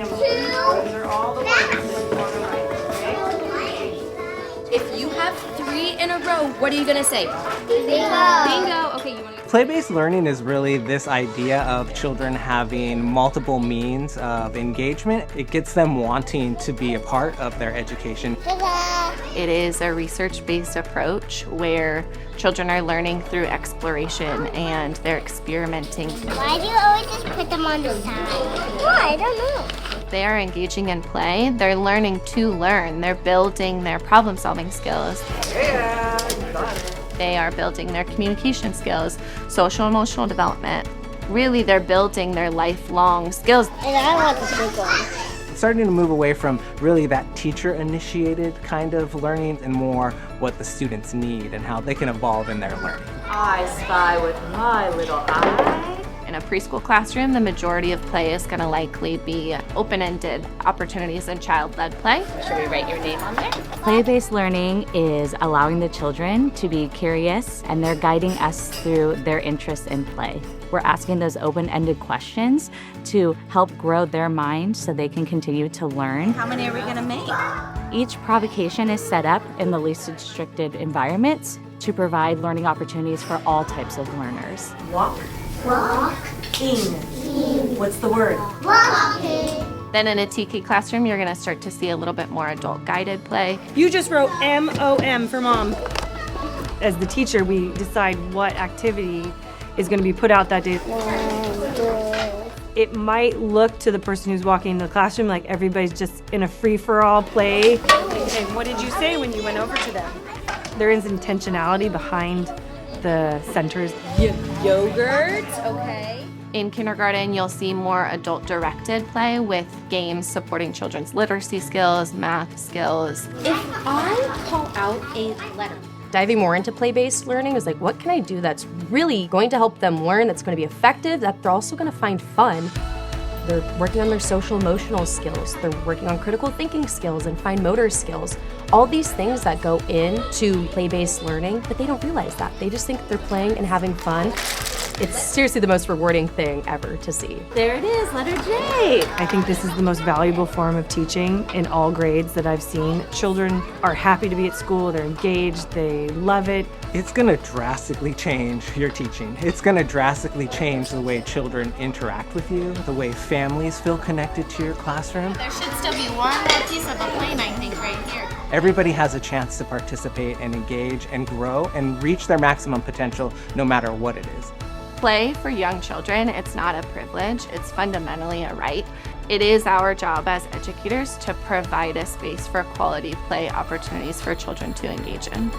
Those are all the words that you want to write, okay? If you have 3 in a row, what are you gonna say? Bingo. Bingo. Okay, you want to. Play-based learning is really this idea of children having multiple means of engagement. It gets them wanting to be a part of their education. It is a research-based approach where children are learning through exploration and they're experimenting. Why do you always just put them on the side? Why? I don't know. They are engaging in play. They're learning to learn. They're building their problem-solving skills. Yeah, you got it. They are building their communication skills, social emotional development. Really, they're building their lifelong skills. And I want the big one. It's starting to move away from really that teacher-initiated kind of learning and more what the students need and how they can evolve in their learning. I spy with my little eye. In a preschool classroom, the majority of play is going to likely be open-ended opportunities and child-led play. Should we write your name on there? Play-based learning is allowing the children to be curious, and they're guiding us through their interest in play. We're asking those open-ended questions to help grow their mind so they can continue to learn. How many are we gonna make? Each provocation is set up in the least restricted environments to provide learning opportunities for all types of learners. Walk. In. What's the word? Then in a Tiki classroom, you're going to start to see a little bit more adult-guided play. You just wrote MOM for mom. As the teacher, we decide what activity is going to be put out that day. It might look to the person who's walking into the classroom like everybody's just in a free-for-all play. Okay, what did you say when you went over to them? There is intentionality behind the centers. Yogurt. Okay. In kindergarten, you'll see more adult-directed play with games supporting children's literacy skills, math skills. If I pull out a letter. Diving more into play-based learning is like, what can I do that's really going to help them learn, that's going to be effective, that they're also going to find fun? They're working on their social emotional skills. They're working on critical thinking skills and fine motor skills. All these things that go into play-based learning, but they don't realize that. They just think they're playing and having fun. It's seriously the most rewarding thing ever to see. There it is, letter J. I think this is the most valuable form of teaching in all grades that I've seen. Children are happy to be at school, they're engaged, they love it. It's going to drastically change your teaching. It's going to drastically change the way children interact with you, the way families feel connected to your classroom. There should still be one more piece of the plane, I think, right here. Everybody has a chance to participate and engage and grow and reach their maximum potential no matter what it is. Play for young children, it's not a privilege, it's fundamentally a right. It is our job as educators to provide a space for quality play opportunities for children to engage in.